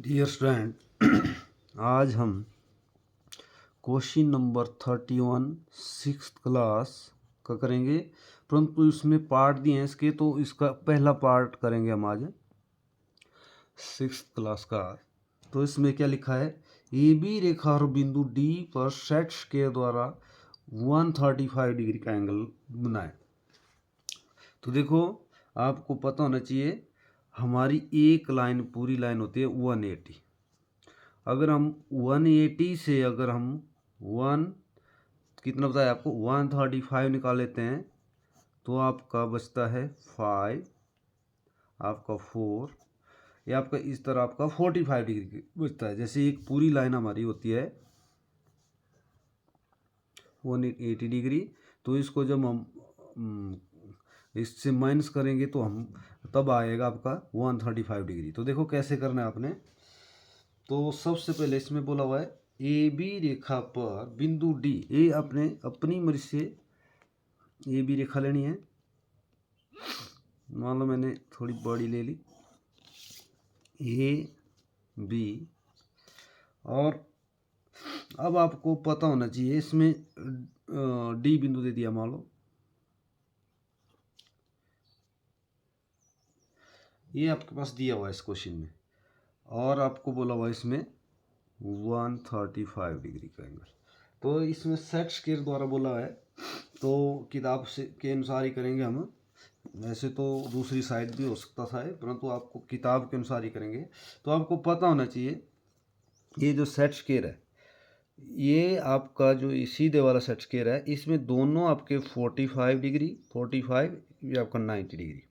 Dear student, आज हम question number 31 six class का करेंगे, परंतु इसमें पार्ट दिए हैं इसके, तो इसका पहला पार्ट करेंगे हम आज सिक्स क्लास का। तो इसमें क्या लिखा है, ए बी रेखा और बिंदु डी पर सेट स्क्वायर द्वारा 135 डिग्री का एंगल बनाए। तो देखो, आपको पता होना चाहिए हमारी एक लाइन पूरी लाइन होती है 180। अगर हम 180 से अगर हम वन कितना बताया आपको 135 निकाल लेते हैं, तो आपका बचता है 5, आपका 4, या आपका इस तरह आपका 45 डिग्री बचता है। जैसे एक पूरी लाइन हमारी होती है 180 डिग्री, तो इसको जब हम इससे माइनस करेंगे तो हम तब आएगा आपका 135 डिग्री। तो देखो कैसे करना है आपने। तो सबसे पहले इसमें बोला हुआ है ए बी रेखा पर बिंदु डी, ए आपने अपनी मर्जी से ए बी रेखा लेनी है। मान लो मैंने थोड़ी बड़ी ले ली, ए बी, और अब आपको पता होना चाहिए इसमें डी बिंदु दे दिया। मान लो ये आपके पास दिया हुआ है इस क्वेश्चन में, और आपको बोला हुआ है इसमें 135 डिग्री का एंगल। तो इसमें सेट स्क्वायर द्वारा बोला है, तो किताब से के अनुसार ही करेंगे हम। वैसे तो दूसरी साइड भी हो सकता था, परंतु आपको किताब के अनुसार ही करेंगे। तो आपको पता होना चाहिए ये जो सेट स्क्वायर है, ये आपका जो सीधे वाला सेट स्क्वायर है, इसमें दोनों आपके 45 डिग्री, 45, ये आपका 90 डिग्री,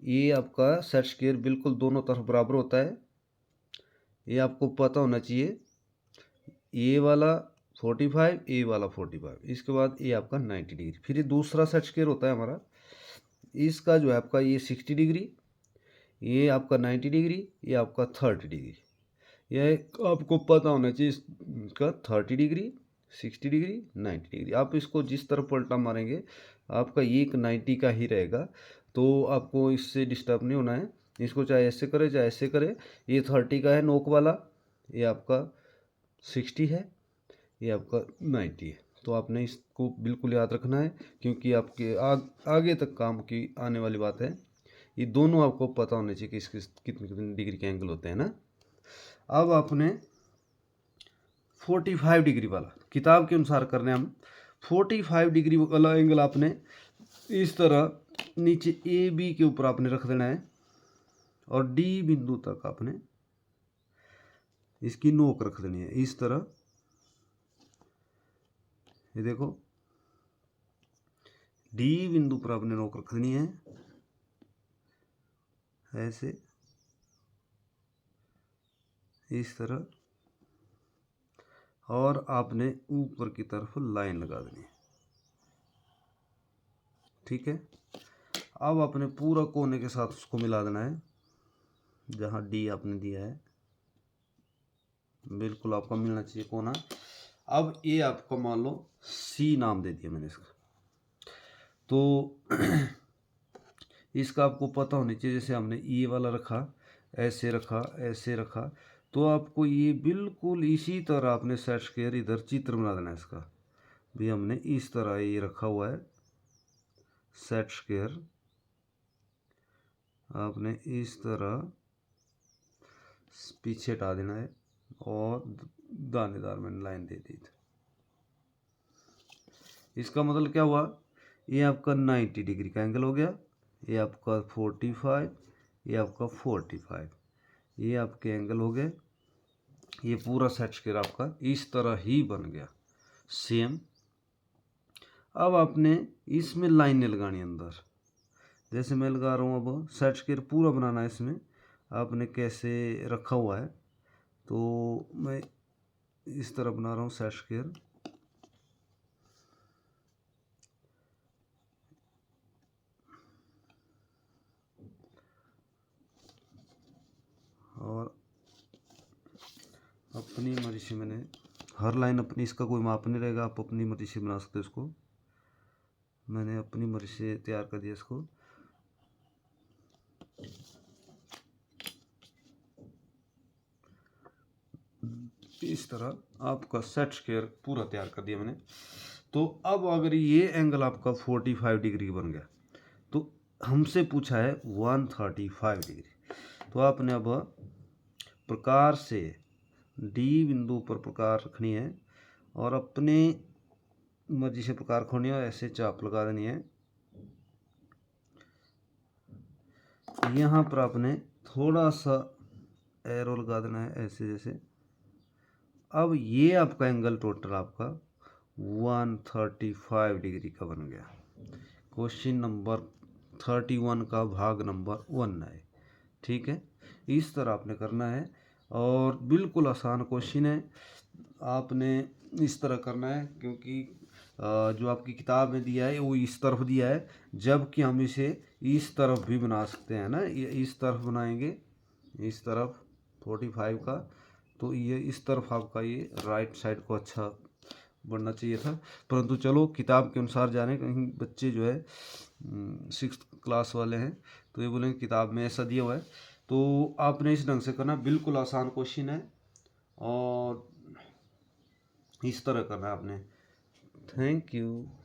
ये आपका सेट स्क्वायर बिल्कुल दोनों तरफ बराबर होता है। ये आपको पता होना चाहिए, ए वाला 45, ए वाला 45, इसके बाद ये आपका 90 डिग्री। फिर ये दूसरा सेट स्क्वायर होता है हमारा, इसका जो है आपका ये 60 डिग्री, ये आपका 90 डिग्री, ये आपका 30 डिग्री। यह आपको पता होना चाहिए इसका 30 डिग्री, 60 डिग्री, 90 डिग्री। आप इसको जिस तरह पलटा मारेंगे आपका ये एक 90 का ही रहेगा, तो आपको इससे डिस्टर्ब नहीं होना है। इसको चाहे ऐसे करे चाहे ऐसे करे। ये 30 का है नोक वाला, ये आपका 60 है, ये आपका 90 है। तो आपने इसको बिल्कुल याद रखना है, क्योंकि आपके आगे तक काम की आने वाली बात है। ये दोनों आपको पता होने चाहिए कि इसके कितने कितने डिग्री के एंगल होते हैं ना। अब आपने 45 डिग्री वाला किताब के अनुसार करने हम 45 डिग्री वाला एंगल आपने इस तरह नीचे ए बी के ऊपर आपने रख देना है, और डी बिंदु तक आपने इसकी नोक रख देनी है इस तरह। ये देखो, डी बिंदु पर आपने नोक रख देनी है ऐसे, इस तरह, और आपने ऊपर की तरफ लाइन लगा देनी है। ठीक है, अब आपने पूरा कोने के साथ उसको मिला देना है जहाँ डी आपने दिया है, बिल्कुल आपका मिलना चाहिए कोना। अब ये आपको मान लो सी नाम दे दिया मैंने इसका, तो इसका आपको पता होना चाहिए। जैसे हमने ये वाला रखा, ऐसे रखा, ऐसे रखा, तो आपको ये बिल्कुल इसी तरह आपने सेट स्क्वायर इधर चित्र बना देना है इसका भी। हमने इस तरह ये रखा हुआ है सेट स्क्वायर, आपने इस तरह पीछे हटा देना है, और दानेदार मैंने लाइन दे दी थी। इसका मतलब क्या हुआ, ये आपका 90 डिग्री का एंगल हो गया, ये आपका 45, ये आपका 45, ये आपके एंगल हो गए। ये पूरा सेट स्क्वायर आपका इस तरह ही बन गया सेम। अब आपने इसमें लाइनें लगानी अंदर, जैसे मैं लगा रहा हूँ। अब सेट स्क्वायर पूरा बनाना है इसमें, आपने कैसे रखा हुआ है, तो मैं इस तरह बना रहा हूँ सेट स्क्वायर। और अपनी मर्जी से मैंने हर लाइन अपनी, इसका कोई माप नहीं रहेगा, आप अपनी मर्जी से बना सकते हो इसको। मैंने अपनी मर्जी से तैयार कर दिया इसको। इस तरह आपका सेट स्क्वायर पूरा तैयार कर दिया मैंने। तो अब अगर ये एंगल आपका 45 डिग्री बन गया तो हमसे पूछा है 135 डिग्री। तो आपने अब प्रकार से डी बिंदु पर प्रकार रखनी है और अपने मर्जी से प्रकार खोनी है, ऐसे चाप लगा देनी है। यहाँ पर आपने थोड़ा सा एरो लगा देना है ऐसे जैसे। अब ये आपका एंगल टोटल आपका 135 डिग्री का बन गया। क्वेश्चन नंबर 31 का भाग नंबर 1 है। ठीक है, इस तरह आपने करना है और बिल्कुल आसान क्वेश्चन है। आपने इस तरह करना है क्योंकि जो आपकी किताब में दिया है वो इस तरफ दिया है, जबकि हम इसे इस तरफ भी बना सकते हैं ना। ये इस तरफ बनाएंगे, इस तरफ 45 का, तो ये इस तरफ आपका ये राइट साइड को अच्छा बनना चाहिए था। परंतु चलो किताब के अनुसार जाने, कहीं बच्चे जो है 6th क्लास वाले हैं तो ये बोलेंगे किताब में ऐसा दिया हुआ है। तो आपने इस ढंग से करना, बिल्कुल आसान क्वेश्चन है और इस तरह करना है आपने। Thank you.